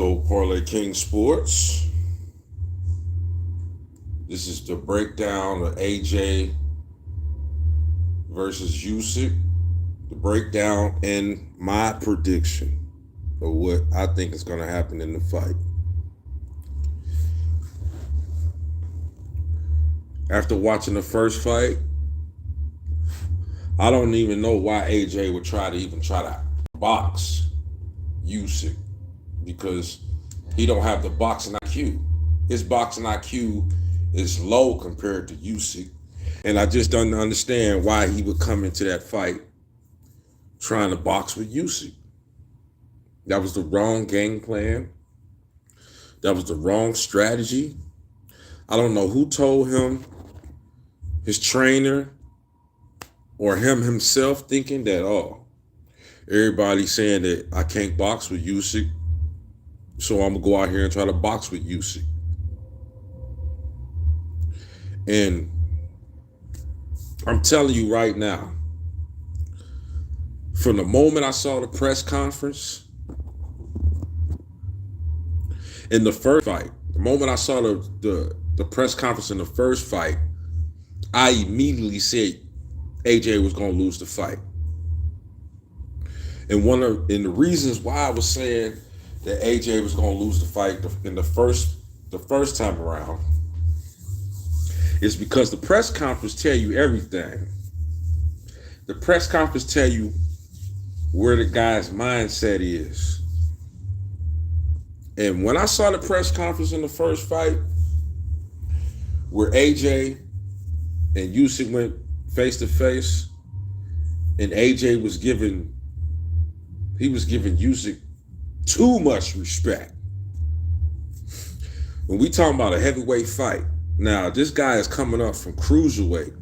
Go Parlay King Sports. This is the breakdown of AJ versus Usyk. The breakdown and my prediction of what I think is going to happen in the fight. After watching the first fight, I don't even know why AJ would try to box Usyk, because he don't have the boxing IQ. His boxing IQ is low compared to Usyk, and I just don't understand why he would come into that fight trying to box with Usyk. That was the wrong game plan. That was the wrong strategy. I don't know who told him, his trainer or him himself, thinking that, everybody's saying that I can't box with Usyk, so I'm going to go out here and try to box with Usyk. And I'm telling you right now, from the moment I saw the press conference in the first fight, the moment I saw the press conference in the first fight, I immediately said AJ was going to lose the fight. And the reasons why I was saying that AJ was going to lose the fight in the first time around is because the press conference tell you everything. The press conference tell you where the guy's mindset is. And when I saw the press conference in the first fight, where AJ and Usyk went face to face, and AJ was giving Usyk too much respect. When we talking about a heavyweight fight, now this guy is coming up from cruiserweight.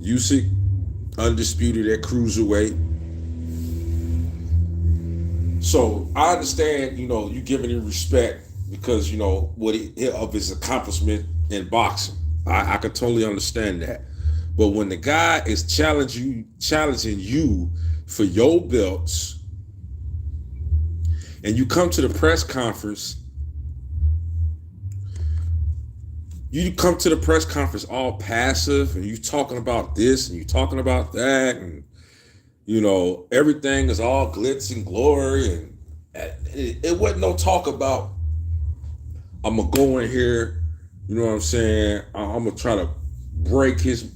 Usyk undisputed at cruiserweight. So I understand, you giving him respect because, of his accomplishment in boxing. I can totally understand that. But when the guy is challenging you for your belts, and you come to the press conference, all passive, and you talking about this and you talking about that, and everything is all glitz and glory, and it wasn't no talk about I'm gonna go in here, you know what I'm saying? I'm gonna try to break his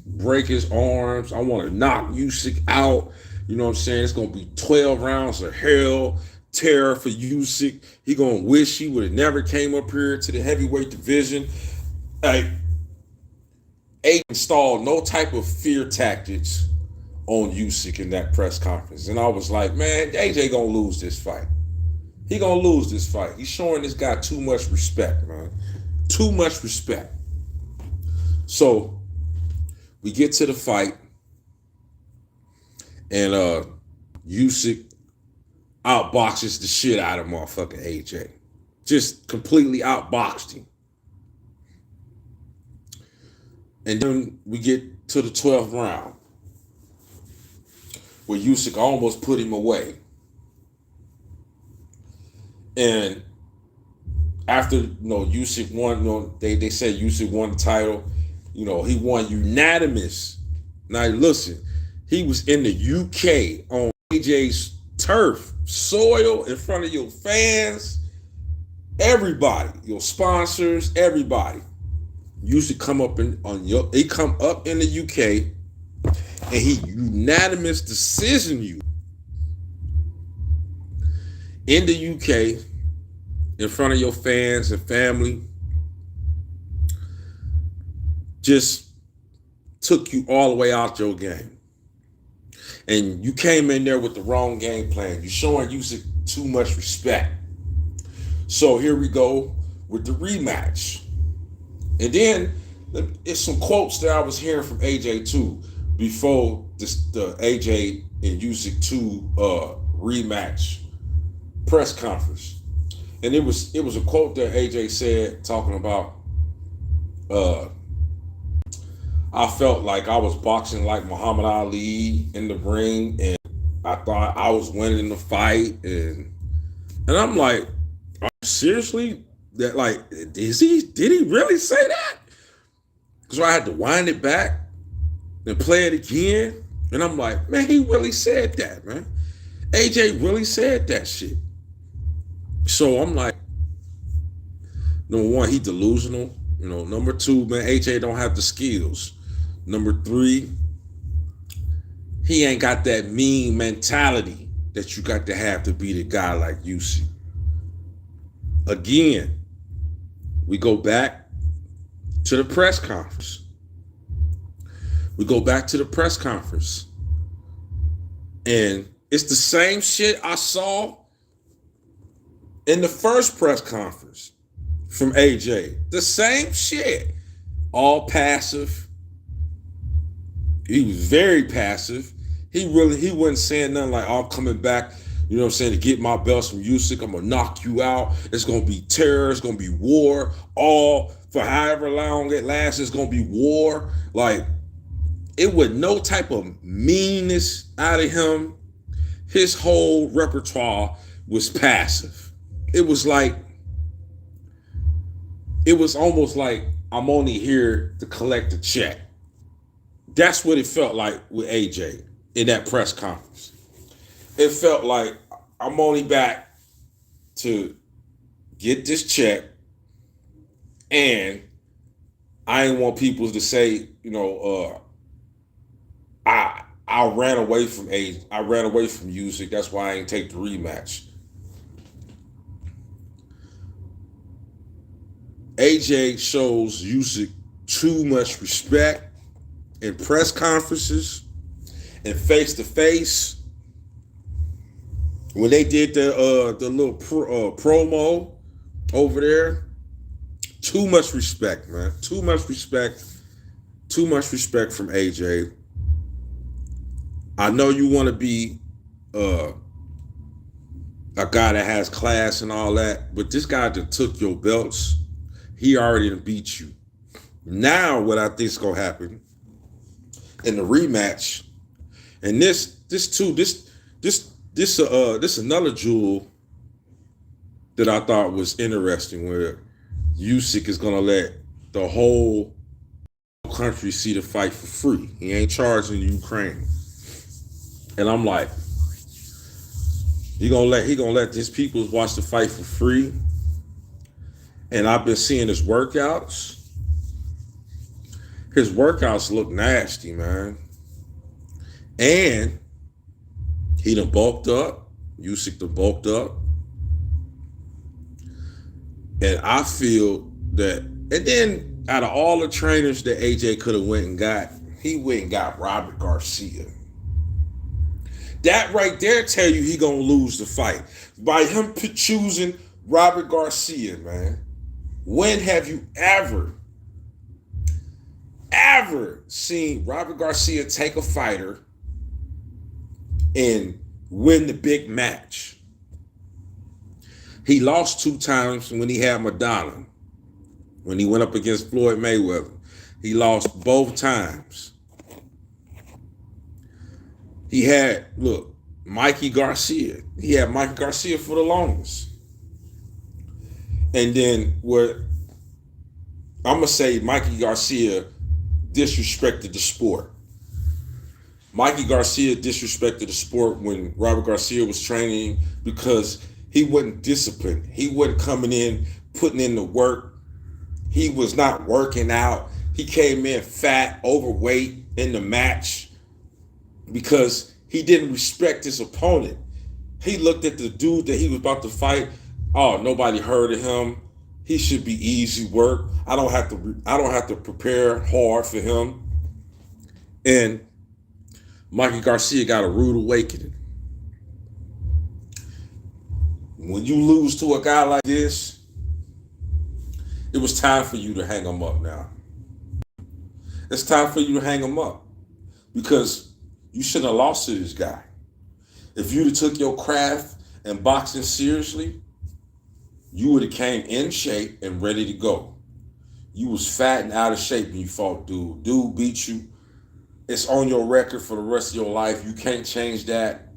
arms. I want to knock Usyk out. You know what I'm saying? It's gonna be 12 rounds of hell, terror for Usyk. He gonna wish he would have never came up here to the heavyweight division. Like, AJ installed no type of fear tactics on Usyk in that press conference, and I was like, man, AJ gonna lose this fight. He gonna lose this fight. He's showing this guy too much respect, man. Too much respect. So we get to the fight, and Usyk outboxes the shit out of motherfucking AJ. Just completely outboxed him. And then we get to the 12th round, where Usyk almost put him away. And after, Usyk won, they said Usyk won the title. He won unanimous. Now listen, he was in the UK on AJ's turf, soil, in front of your fans, everybody, your sponsors, everybody. Usyk come up in the UK, and he unanimous decision you in the UK in front of your fans and family. Just took you all the way out your game. And you came in there with the wrong game plan. You showing Usyk too much respect. So here we go with the rematch. And then it's some quotes that I was hearing from AJ too before the AJ and Usyk 2 rematch press conference. And it was a quote that AJ said talking about I felt like I was boxing like Muhammad Ali in the ring, and I thought I was winning the fight, and I'm like, seriously? That like, did he really say that? So I had to wind it back and play it again. And I'm like, man, he really said that, man. AJ really said that shit. So I'm like, number one, he delusional. Number two, man, AJ don't have the skills. Number three, he ain't got that mean mentality that you got to have to beat a guy like Usyk. Again, we go back to the press conference. And it's the same shit I saw in the first press conference from AJ. The same shit. All passive. He was very passive. He wasn't saying nothing like, I'm coming back, to get my belts from Usyk. I'm going to knock you out. It's going to be terror. It's going to be war. All for however long it lasts, it's going to be war. Like, it was no type of meanness out of him. His whole repertoire was passive. It was almost like I'm only here to collect a check. That's what it felt like with AJ in that press conference. It felt like I'm only back to get this check, and I ain't want people to say, I ran away from AJ. I ran away from Usyk. That's why I ain't take the rematch. AJ shows Usyk too much respect in press conferences and face to face. When they did the little promo over there, too much respect, man. Too much respect. Too much respect from AJ. I know you want to be a guy that has class and all that, but this guy that took your belts, he already beat you. Now, what I think is gonna happen in the rematch, and this another jewel that I thought was interesting, where Usyk is gonna let the whole country see the fight for free. He ain't charging Ukraine, and I'm like, he gonna let his people watch the fight for free. And I've been seeing his workouts. His workouts look nasty, man. And he done bulked up. Usyk done bulked up. And I feel that, and then out of all the trainers that AJ could have went and got, he went and got Robert Garcia. That right there tell you he gonna lose the fight. By him choosing Robert Garcia, man. When have you ever seen Robert Garcia take a fighter and win the big match? He lost 2 times when he had Madonna. When he went up against Floyd Mayweather, he lost both times. He had, Mikey Garcia. He had Mikey Garcia for the longest. And then I'm going to say Mikey Garcia disrespected the sport. Mikey Garcia disrespected the sport when Robert Garcia was training because he wasn't disciplined. He wasn't coming in, putting in the work. He was not working out. He came in fat, overweight in the match because he didn't respect his opponent. He looked at the dude that he was about to fight. Oh, nobody heard of him. He should be easy work. I don't have to prepare hard for him. And Mikey Garcia got a rude awakening. When you lose to a guy like this, it was time for you to hang him up now. It's time for you to hang him up because you shouldn't have lost to this guy. If you'd have took your craft and boxing seriously, you would have came in shape and ready to go. You was fat and out of shape when you fought dude. Dude beat you. It's on your record for the rest of your life. You can't change that.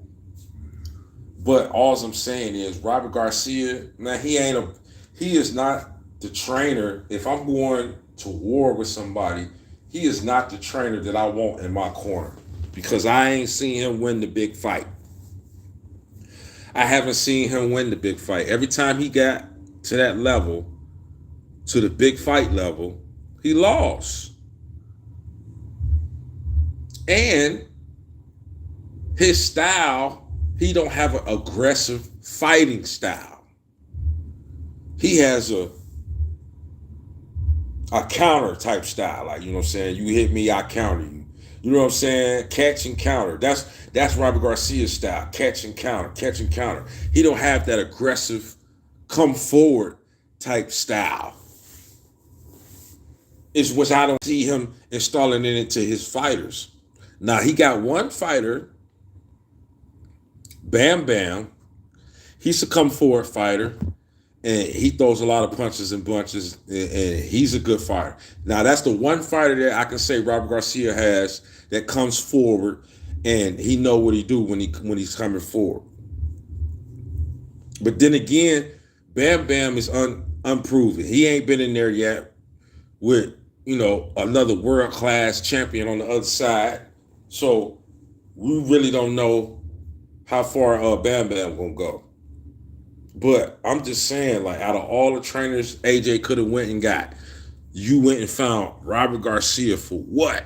But all I'm saying is Robert Garcia, man, he is not the trainer. If I'm going to war with somebody, he is not the trainer that I want in my corner because I ain't seen him win the big fight. I haven't seen him win the big fight. Every time he got to that level, to the big fight level, he lost. And his style, he don't have an aggressive fighting style. He has a counter type style. Like, you know what I'm saying? You hit me, I counter you. You know what I'm saying? Catch and counter. That's Robert Garcia's style. Catch and counter, catch and counter. He don't have that aggressive, come forward type style. It's which I don't see him installing it into his fighters. Now, he got one fighter, Bam Bam. He's a come forward fighter, and he throws a lot of punches and bunches, and he's a good fighter. Now, that's the one fighter that I can say Robert Garcia has that comes forward, and he know what he do when he's coming forward. But then again, Bam Bam is unproven. He ain't been in there yet with, you know, another world-class champion on the other side. So we really don't know how far Bam Bam gonna go. But I'm just saying, like, out of all the trainers AJ could have went and got, you went and found Robert Garcia for what?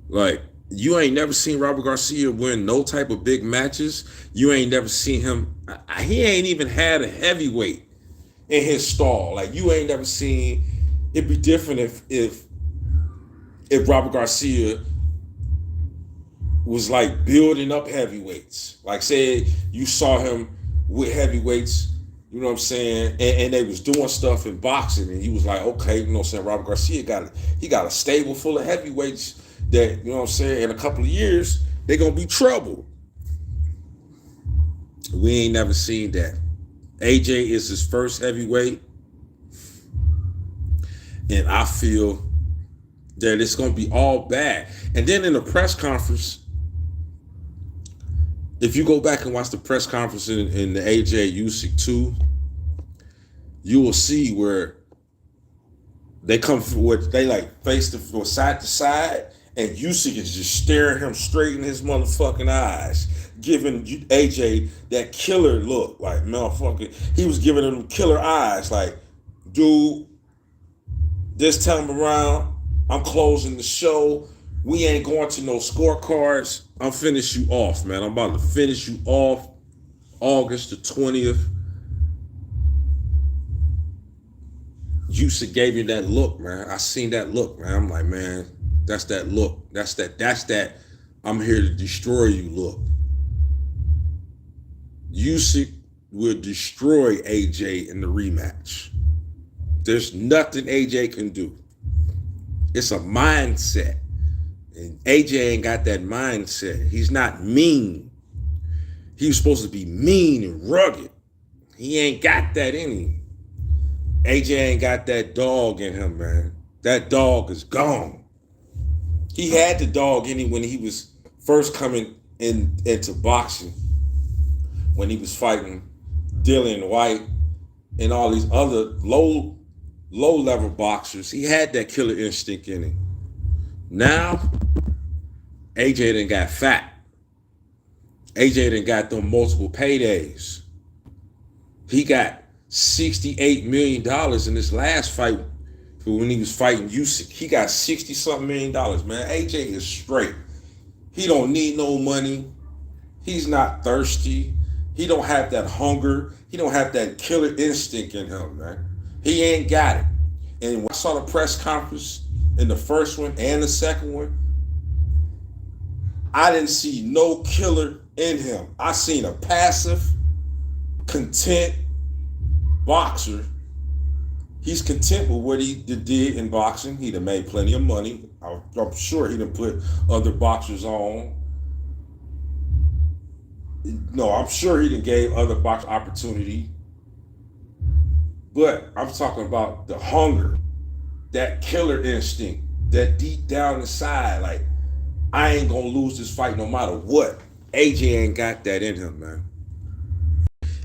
Like, you ain't never seen Robert Garcia win no type of big matches. You ain't never seen him. He ain't even had a heavyweight in his stall. Like, you ain't never seen. It'd be different if Robert Garcia was like building up heavyweights. Like, say you saw him with heavyweights, you know what I'm saying, and they was doing stuff in boxing, and he was like, okay, you know what I'm saying, Robert Garcia got a stable full of heavyweights that, you know what I'm saying, in a couple of years, they're gonna be trouble. We ain't never seen that. AJ is his first heavyweight, and I feel that it's gonna be all bad. And then in the press conference, if you go back and watch the press conference in the AJ Usyk 2, you will see where they come forward, they like face to side to side, and Usyk is just staring him straight in his motherfucking eyes, giving AJ that killer look, like, motherfucker. He was giving him killer eyes, like, dude, this time around, I'm closing the show. We ain't going to no scorecards. I'm finish you off, man. I'm about to finish you off August the 20th. Usyk gave you that look, man. I seen that look, man. I'm like, man, that's that look. That's that I'm here to destroy you look. Usyk will destroy AJ in the rematch. There's nothing AJ can do. It's a mindset. And AJ ain't got that mindset. He's not mean. He was supposed to be mean and rugged. He ain't got that in him. AJ ain't got that dog in him, man. That dog is gone. He had the dog in him when he was first coming into boxing, when he was fighting Dillian White and all these other low-level boxers. He had that killer instinct in him. Now, AJ done got fat. AJ done got them multiple paydays. He got $68 million in this last fight when he was fighting Usyk. He got 60-something million dollars, man. AJ is straight. He don't need no money. He's not thirsty. He don't have that hunger. He don't have that killer instinct in him, man. He ain't got it. And when I saw the press conference in the first one and the second one, I didn't see no killer in him. I seen a passive, content boxer. He's content with what he did in boxing. He done made plenty of money. I'm sure he done put other boxers on. No, I'm sure he done gave other boxers opportunity. But I'm talking about the hunger, that killer instinct, that deep down inside, like, I ain't gonna lose this fight no matter what. AJ ain't got that in him, man.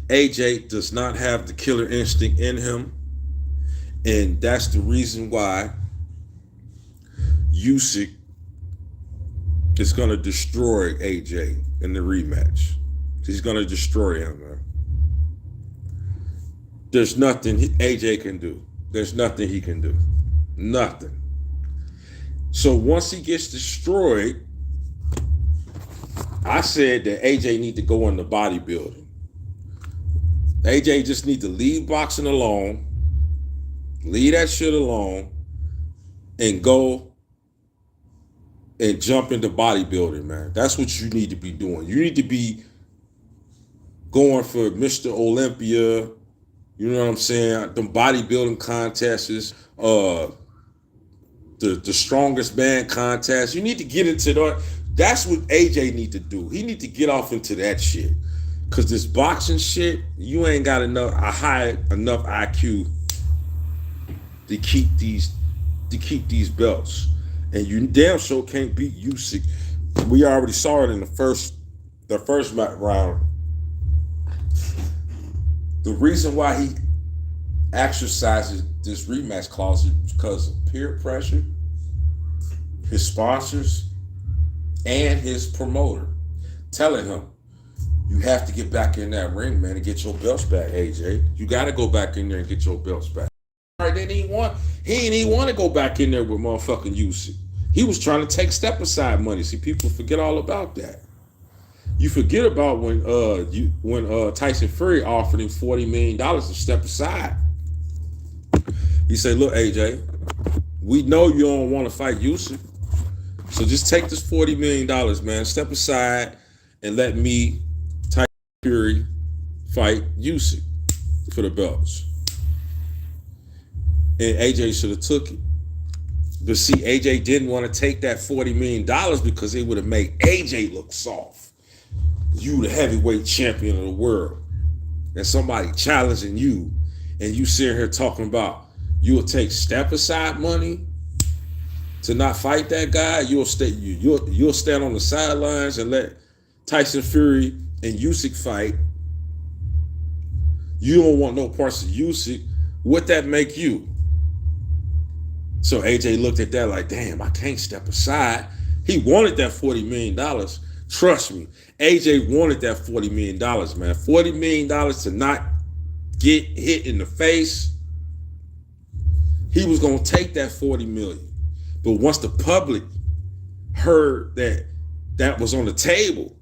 AJ does not have the killer instinct in him. And that's the reason why Usyk is going to destroy AJ in the rematch. He's going to destroy him, man. There's nothing AJ can do. There's nothing he can do. Nothing. So once he gets destroyed, I said that AJ need to go into bodybuilding. AJ just need to leave boxing alone, leave that shit alone, and go and jump into bodybuilding, man. That's what you need to be doing. You need to be going for Mr. Olympia, you know what I'm saying? The bodybuilding contests, the strongest man contest. You need to get into that. That's what AJ need to do. He need to get off into that shit. Cause this boxing shit, you ain't got a high enough IQ to keep these belts. And you damn sure can't beat Usyk. We already saw it in the first round. The reason why he exercises this rematch clause is because of peer pressure, his sponsors, and his promoter telling him, you have to get back in that ring, man, and get your belts back, AJ. You got to go back in there and get your belts back. All right, he ain't even want to go back in there with motherfucking Usyk. He was trying to take step aside money. See, people forget all about that. You forget about when Tyson Fury offered him $40 million to step aside. He said, look, AJ, we know you don't want to fight Usyk. So just take this $40 million, man. Step aside and let me, Tyson Fury, fight Usyk for the belts. And AJ should have took it. But see, AJ didn't want to take that $40 million because it would have made AJ look soft. You, the heavyweight champion of the world, and somebody challenging you, and you sitting here talking about you'll take step aside money to not fight that guy. You'll stand on the sidelines and let Tyson Fury and Usyk fight. You don't want no parts of Usyk. What that make you? So AJ looked at that like, damn, I can't step aside. He wanted that $40 million. Trust me, AJ wanted that $40 million, man. $40 million to not get hit in the face. He was going to take that $40 million. But once the public heard that was on the table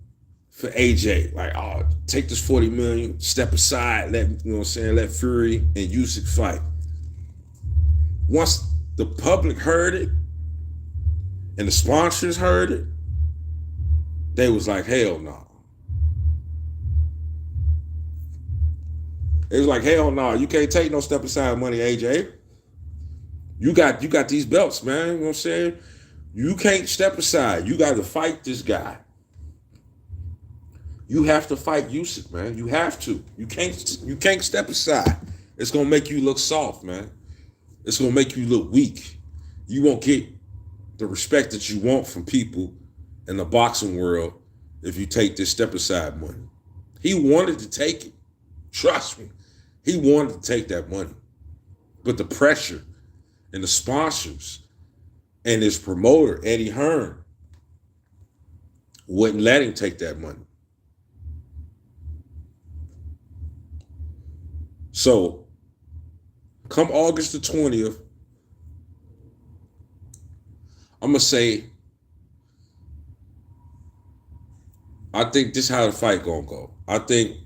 for AJ, like, oh, take this $40 million, step aside, let Fury and Usyk fight. Once the public heard it and the sponsors heard it, they was like, hell no. It was like, hell no, you can't take no step aside money, AJ. You got these belts, man. You know what I'm saying? You can't step aside. You got to fight this guy. You have to fight Usyk, man. You have to. You can't step aside. It's gonna make you look soft, man. It's gonna make you look weak. You won't get the respect that you want from people in the boxing world if you take this step aside money. He wanted to take it. Trust me. He wanted to take that money. But the pressure and the sponsors and his promoter, Eddie Hearn, wouldn't let him take that money. So, come August the 20th, I'm going to say, I think this is how the fight going to go. I think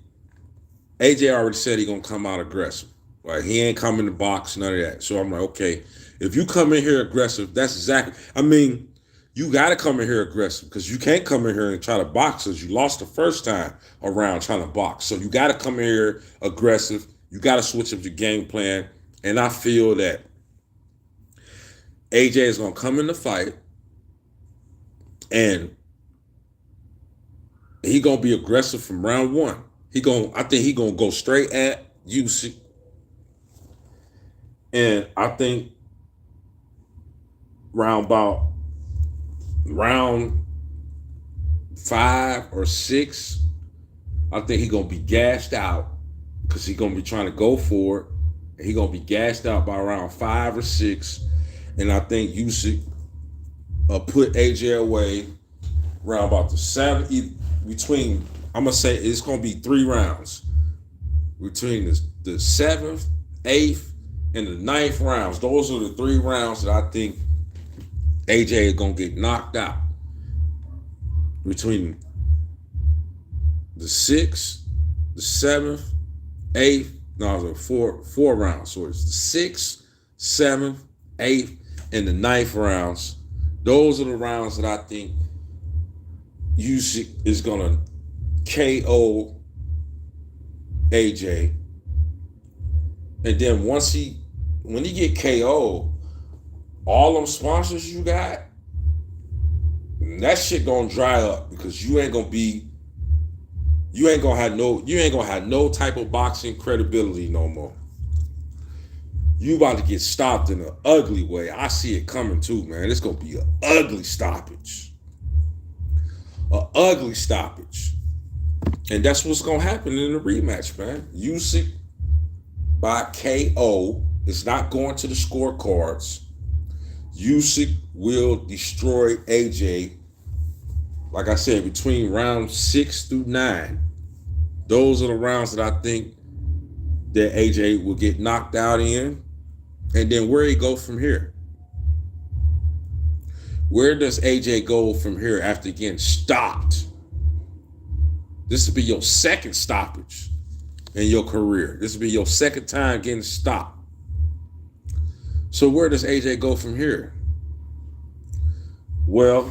AJ already said he going to come out aggressive. Like, he ain't coming to box, none of that. So I'm like, okay, if you come in here aggressive, that's exactly, I mean, you got to come in here aggressive because you can't come in here and try to box us. You lost the first time around trying to box. So you got to come in here aggressive. You got to switch up your game plan. And I feel that AJ is going to come in the fight and he going to be aggressive from round one. I think he going to go straight at Usyk. And I think round 5 or 6. I think he's gonna be gassed out because he's gonna be trying to go for it. And he's gonna be gassed out by around 5 or 6. And I think Usyk put AJ away around about the 7 between. I'm gonna say it's gonna be 3 rounds between the 7th, 8th, and the 9th rounds. Those are the 3 rounds that I think AJ is gonna get knocked out between the 6th, the 7th, 8th. No, it's four rounds. So it's the 6th, 7th, 8th, and the 9th rounds. Those are the rounds that I think Usyk is gonna KO AJ. And then when he get KO, all them sponsors you got, that shit gonna dry up because you ain't gonna have no type of boxing credibility no more. You about to get stopped in an ugly way. I see it coming too, man. It's gonna be an ugly stoppage. An ugly stoppage. And that's what's gonna happen in the rematch, man. Usyk by KO is not going to the scorecards. Usyk will destroy AJ. Like I said, between round 6 through 9. Those are the rounds that I think that AJ will get knocked out in. And then where he go from here? Where does AJ go from here after getting stopped? This will be your second stoppage in your career. This will be your second time getting stopped. So where does AJ go from here? Well,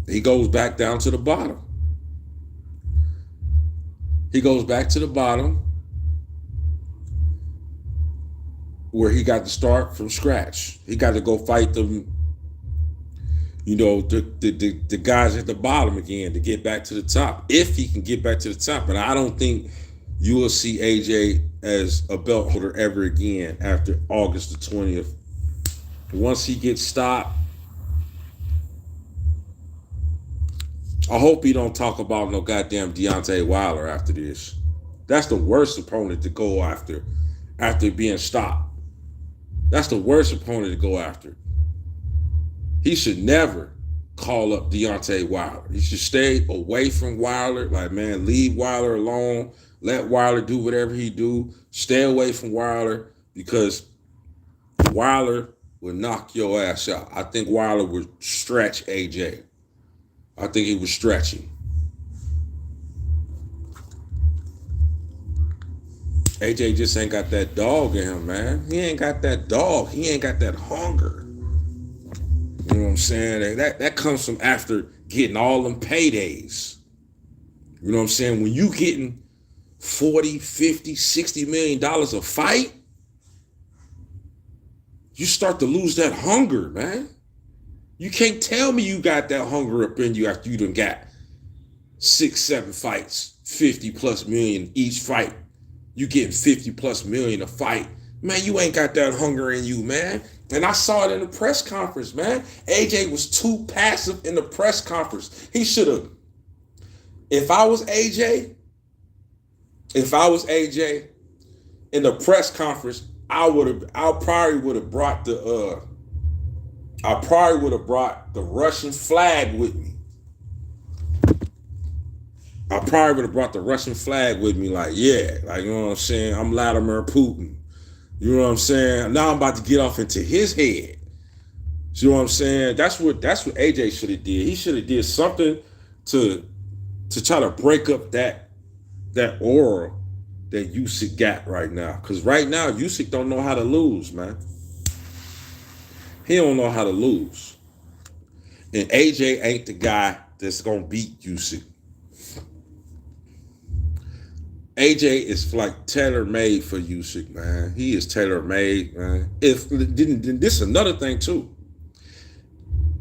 he goes back down to the bottom. He goes back to the bottom where he got to start from scratch. He got to go fight them, the guys at the bottom again to get back to the top. If he can get back to the top. And I don't think you will see AJ as a belt holder ever again after August the 20th. Once he gets stopped, I hope he don't talk about no goddamn Deontay Wilder after this. That's the worst opponent to go after being stopped. That's the worst opponent to go after. He should never call up Deontay Wilder. He should stay away from Wilder. Like, man, leave Wilder alone. Let Wilder do whatever he do. Stay away from Wilder because Wilder will knock your ass out. I think Wilder would stretch AJ. I think he was stretching. AJ just ain't got that dog in him, man. He ain't got that dog. He ain't got that hunger. You know what I'm saying? That comes from after getting all them paydays. You know what I'm saying? When you getting 40, 50, $60 million a fight, you start to lose that hunger, man. You can't tell me you got that hunger up in you after you done got 6, 7 fights, 50 plus million each fight. You getting 50 plus million a fight. Man, you ain't got that hunger in you, man. And I saw it in the press conference, man. AJ was too passive in the press conference. He should have. If I was AJ in the press conference, I probably would have brought the Russian flag with me. I probably would have brought the Russian flag with me, like, yeah, like, you know what I'm saying? I'm Vladimir Putin. You know what I'm saying? Now I'm about to get off into his head. You know what I'm saying? That's what AJ should have did. He should have did something to try to break up that aura that Usyk got right now. Because right now, Usyk don't know how to lose, man. He don't know how to lose. And AJ ain't the guy that's going to beat Usyk. AJ is like tailor-made for Usyk, man. He is tailor-made, man. This is another thing, too.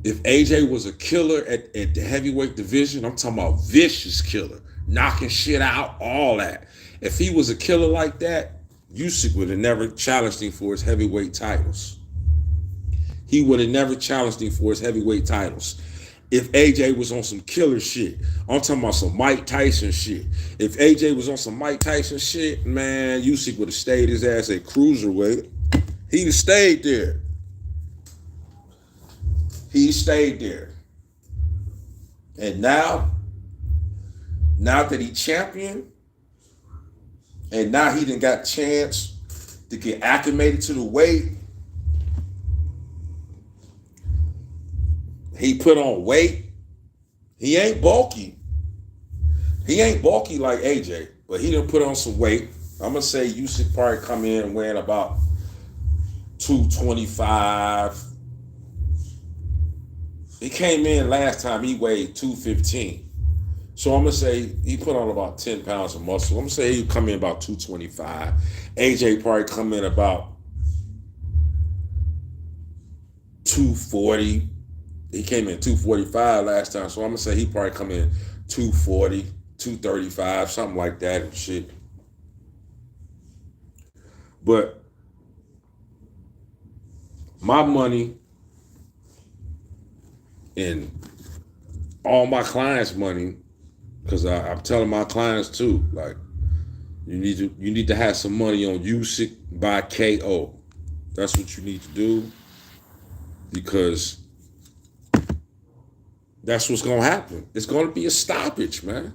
If AJ was a killer at the heavyweight division, I'm talking about vicious killer, knocking shit out, all that. If he was a killer like that, Usyk would have never challenged him for his heavyweight titles. He would have never challenged him for his heavyweight titles. If AJ was on some killer shit. I'm talking about some Mike Tyson shit. If AJ was on some Mike Tyson shit, man, Usyk would have stayed his ass at cruiserweight. He'd have stayed there. He stayed there. And now that he champion, and now he done got chance to get acclimated to the weight, he put on weight. He ain't bulky. He ain't bulky like AJ, but he done put on some weight. I'm gonna say Usyk probably come in weighing about 225. He came in last time, he weighed 215. So I'm gonna say he put on about 10 pounds of muscle. I'm gonna say he come in about 225. AJ probably come in about 240. He came in 245 last time, so I'm gonna say he probably come in 240, 235, something like that and shit. But my money and all my clients' money, because I'm telling my clients too, like you need to have some money on Usyk by KO. That's what you need to do, because that's what's gonna happen. It's gonna be a stoppage, man.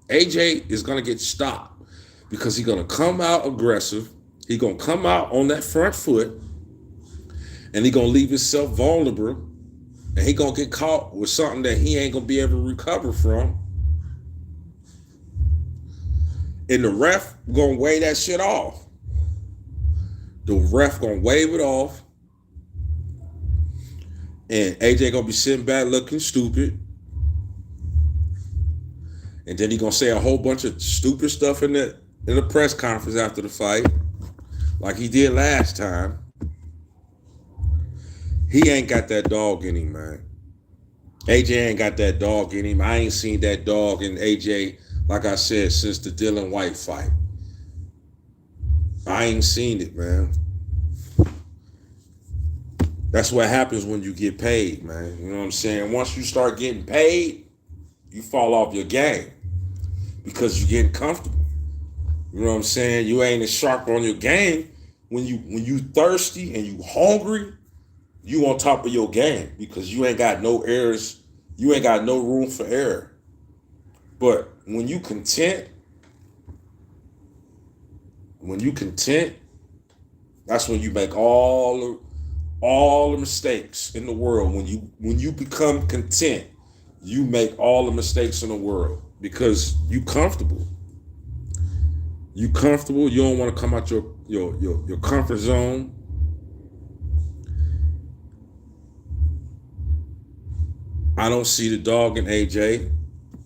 AJ is gonna get stopped because he's gonna come out aggressive. He's gonna come out on that front foot, and he's gonna leave himself vulnerable, and he's gonna get caught with something that he ain't gonna be able to recover from. And the ref gonna wave that shit off. The ref gonna wave it off. And AJ gonna be sitting back looking stupid. And then he gonna say a whole bunch of stupid stuff in the press conference after the fight, like he did last time. He ain't got that dog in him, man. AJ ain't got that dog in him. I ain't seen that dog in AJ, like I said, since the Dylan White fight. I ain't seen it, man. That's what happens when you get paid, man. You know what I'm saying? Once you start getting paid, you fall off your game because you're getting comfortable. You know what I'm saying? You ain't as sharp on your game. When you thirsty and you hungry, you on top of your game because you ain't got no errors. You ain't got no room for error. But when you content, that's when you make all the mistakes in the world. When you become content, you make all the mistakes in the world because you comfortable. You comfortable. You don't want to come out your comfort zone. I don't see the dog in AJ.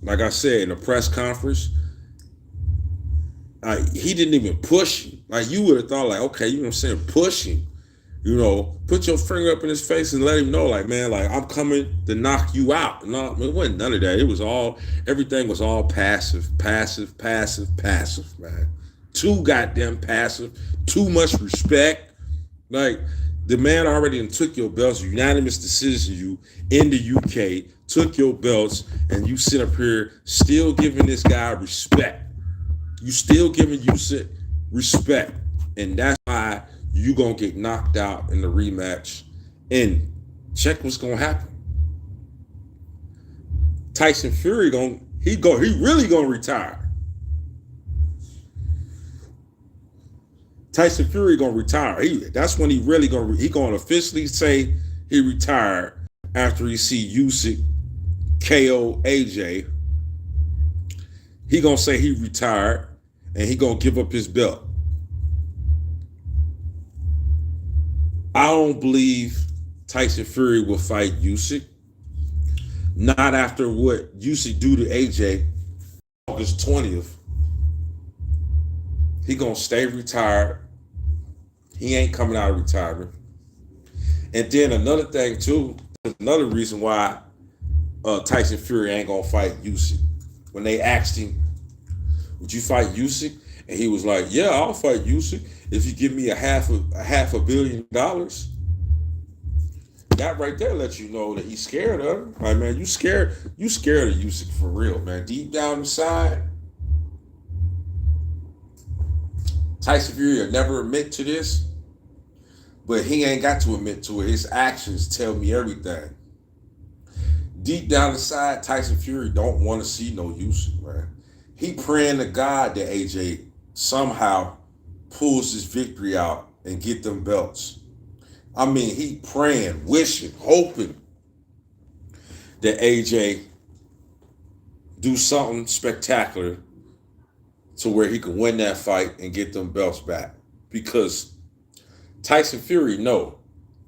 Like I said in the press conference, he didn't even push him. Like you would have thought, like, okay, you know what I'm saying, push him. You know, put your finger up in his face and let him know, like, man, like, I'm coming to knock you out. No, it wasn't none of that. Everything was all passive, man. Too goddamn passive, too much respect. Like, the man already took your belts, unanimous decision, you in the UK, took your belts, and you sit up here still giving this guy respect. You still giving Usyk respect. And that's why you gonna get knocked out in the rematch. And check what's gonna happen. Tyson Fury he really gonna retire. Tyson Fury gonna retire. That's when he gonna officially say he retired after he see Usyk KO AJ. He gonna say he retired and he gonna give up his belt. I don't believe Tyson Fury will fight Usyk. Not after what Usyk do to AJ August 20th. He gonna stay retired. He ain't coming out of retirement. And then another thing too, another reason why Tyson Fury ain't gonna fight Usyk. When they asked him, would you fight Usyk? And he was like, yeah, I'll fight Usyk if you give me a half a $1 billion. That right there lets you know that he's scared of him. Like, man, you scared of Usyk for real, man. Deep down inside, Tyson Fury will never admit to this, but he ain't got to admit to it. His actions tell me everything. Deep down inside, Tyson Fury don't want to see no Usyk, man. He praying to God that AJ somehow pulls his victory out and get them belts. I mean, he praying, wishing, hoping that AJ do something spectacular to where he can win that fight and get them belts back. Because Tyson Fury know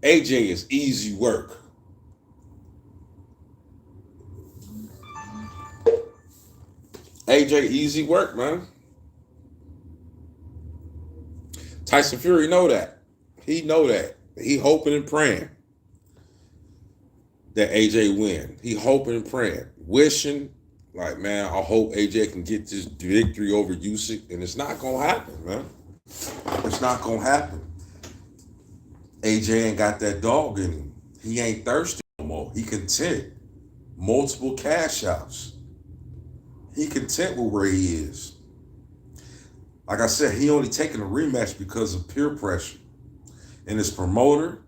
AJ is easy work. AJ easy work, man. Tyson Fury know that. He know that. He hoping and praying that AJ win. He hoping and praying, wishing, like, man, I hope AJ can get this victory over Usyk, and it's not gonna happen, man. It's not gonna happen. AJ ain't got that dog in him. He ain't thirsty no more. He content. Multiple cash outs. He content with where he is. Like I said, he only taking a rematch because of peer pressure. And his promoter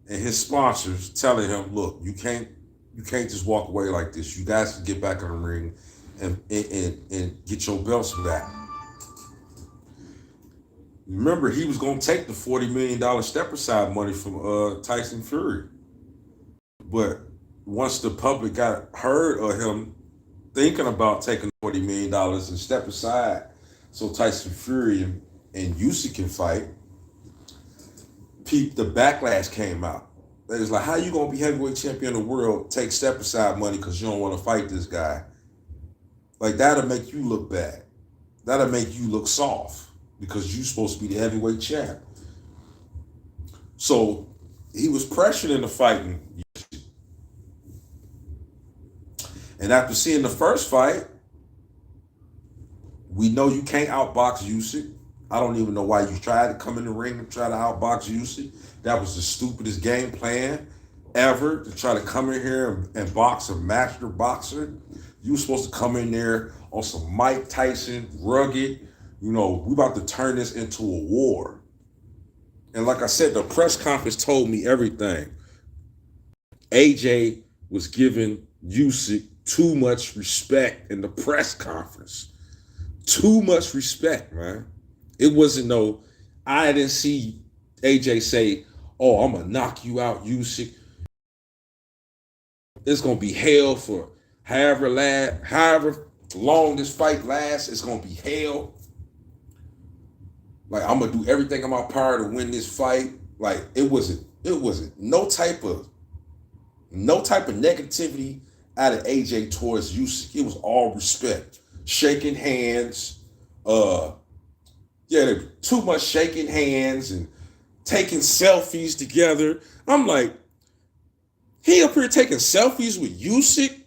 and his sponsors telling him, look, you can't just walk away like this. You guys can get back in the ring and get your belts back. Remember, he was going to take the $40 million step aside money from Tyson Fury. But once the public got heard of him thinking about taking $40 million and step aside so Tyson Fury and Usyk can fight, the backlash came out. It was like, how you going to be heavyweight champion of the world, take step aside money because you don't want to fight this guy? Like, that'll make you look bad. That'll make you look soft because you're supposed to be the heavyweight champ. So he was pressured into fighting. And after seeing the first fight, we know you can't outbox Usyk. I don't even know why you tried to come in the ring and try to outbox Usyk. That was the stupidest game plan ever, to try to come in here and box a master boxer. You were supposed to come in there on some Mike Tyson, rugged, we about to turn this into a war. And like I said, the press conference told me everything. AJ was giving Usyk too much respect in the press conference. Too much respect, man. It wasn't I didn't see AJ say, oh, I'm going to knock you out, Usyk. It's going to be hell for however long this fight lasts. It's going to be hell. Like, I'm going to do everything in my power to win this fight. Like, it wasn't no type of negativity out of AJ towards Usyk. It was all respect. Shaking hands. Too much shaking hands and taking selfies together. I'm like, he up here taking selfies with Usyk,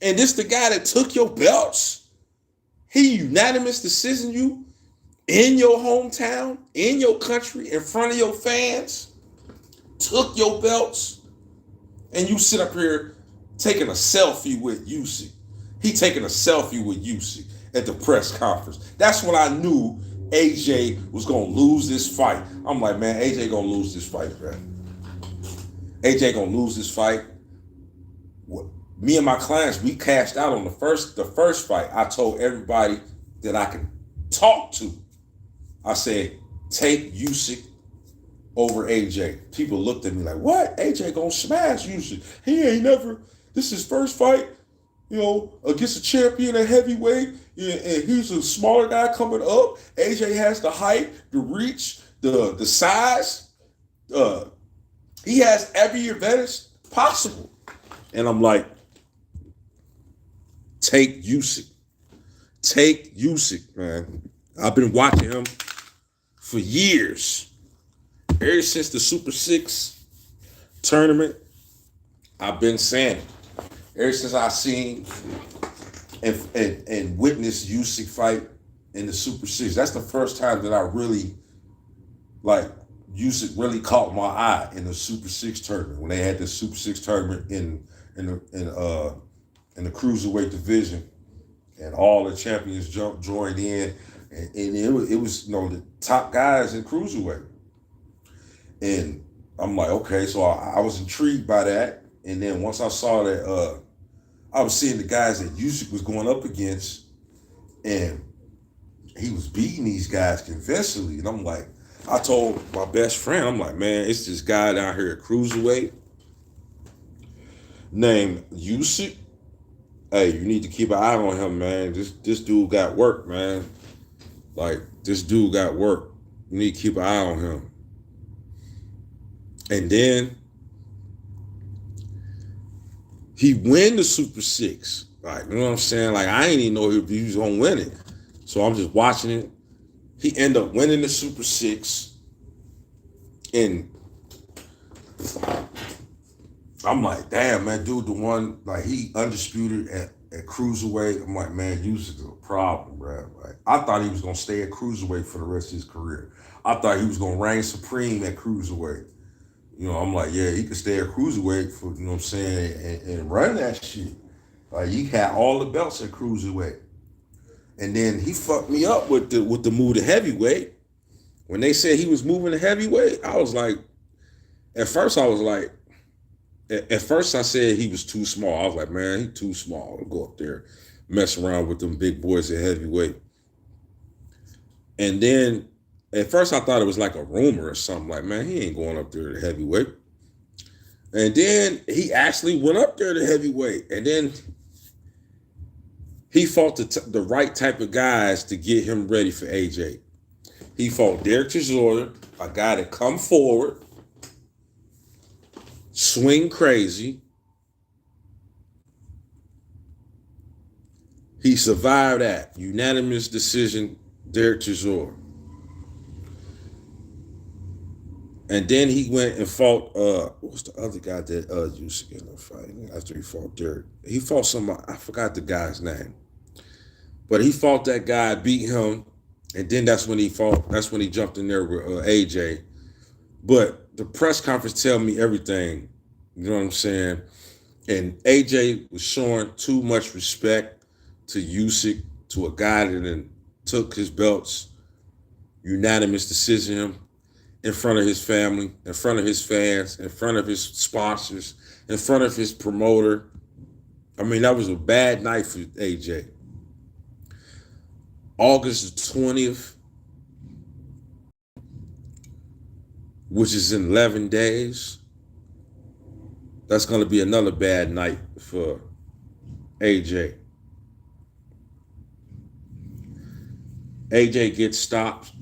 and this the guy that took your belts? He unanimous decision you in your hometown, in your country, in front of your fans, took your belts, and you sit up here taking a selfie with Usyk. He taking a selfie with Usyk at the press conference. That's when I knew AJ was going to lose this fight. I'm like, man, AJ going to lose this fight, man. AJ going to lose this fight. Me and my clients, we cashed out on the first fight. I told everybody that I could talk to. I said, take Usyk over AJ. People looked at me like, what? AJ going to smash Usyk. He ain't never, this is his first fight, against a champion at heavyweight, and he's a smaller guy coming up. AJ has the height, the reach, the size. He has every advantage possible. And I'm like, take Usyk. Take Usyk, man. I've been watching him for years. Ever since the Super 6 tournament, I've been saying it. Ever since I seen and witnessed Usyk fight in the Super 6, that's the first time that I really Usyk really caught my eye in the Super Six tournament when they had the Super Six tournament in the cruiserweight division, and all the champions joined in, and it was the top guys in cruiserweight, and I'm like, okay, so I was intrigued by that, and then once I saw that, I was seeing the guys that Usyk was going up against, and he was beating these guys convincingly, and I'm like, I told my best friend, I'm like, man, it's this guy down here at cruiserweight named Usyk. Hey, you need to keep an eye on him, man. This dude got work, man. Like, this dude got work. You need to keep an eye on him. And then he win the Super Six. Like, you know what I'm saying? Like, I ain't even know if he was gonna win it. So I'm just watching it. He ended up winning the Super Six. And I'm like, damn, man, dude, the one, like, he undisputed at cruiserweight. I'm like, man, Usyk's a problem, bro. Like, I thought he was gonna stay at cruiserweight for the rest of his career. I thought he was gonna reign supreme at cruiserweight. I'm like, yeah, he could stay at cruiserweight for, what I'm saying, and run that shit. Like, he had all the belts at cruiserweight. And then he fucked me up with the move to heavyweight. When they said he was moving to heavyweight, I was like, at first I said he was too small. I was like, man, he's too small to go up there, mess around with them big boys at heavyweight. And then at first I thought it was like a rumor or something, like, man, he ain't going up there to heavyweight. And then he actually went up there to heavyweight. And then he fought the right type of guys to get him ready for AJ. He fought Derek Chisora, a guy that come forward, swing crazy. He survived that. Unanimous decision, Derek Chisora. And then he went and fought, what's the other guy that Usyk ended up fighting after he fought Derek? He fought somebody, I forgot the guy's name. But he fought that guy, beat him, and then that's when he jumped in there with AJ. But the press conference tell me everything, you know what I'm saying? And AJ was showing too much respect to Usyk, to a guy that then took his belts, unanimous decision, in front of his family, in front of his fans, in front of his sponsors, in front of his promoter. I mean, that was a bad night for AJ. August the 20th, which is in 11 days, that's going to be another bad night for AJ. AJ gets stopped,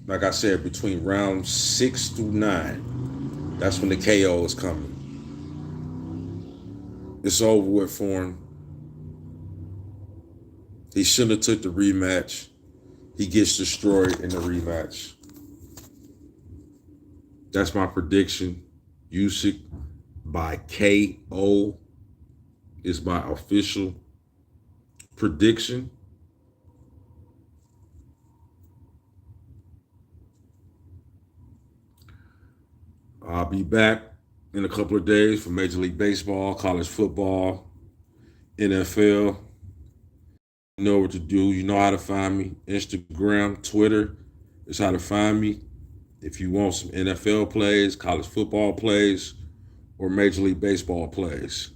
like I said, between rounds 6 through 9. That's when the KO is coming. It's over with for him. He shouldn't have took the rematch. He gets destroyed in the rematch. That's my prediction. Usyk by KO is my official prediction. I'll be back in a couple of days for Major League Baseball, college football, NFL. You know what to do. You know how to find me. Instagram, Twitter is how to find me. If you want some NFL plays, college football plays, or Major League Baseball plays.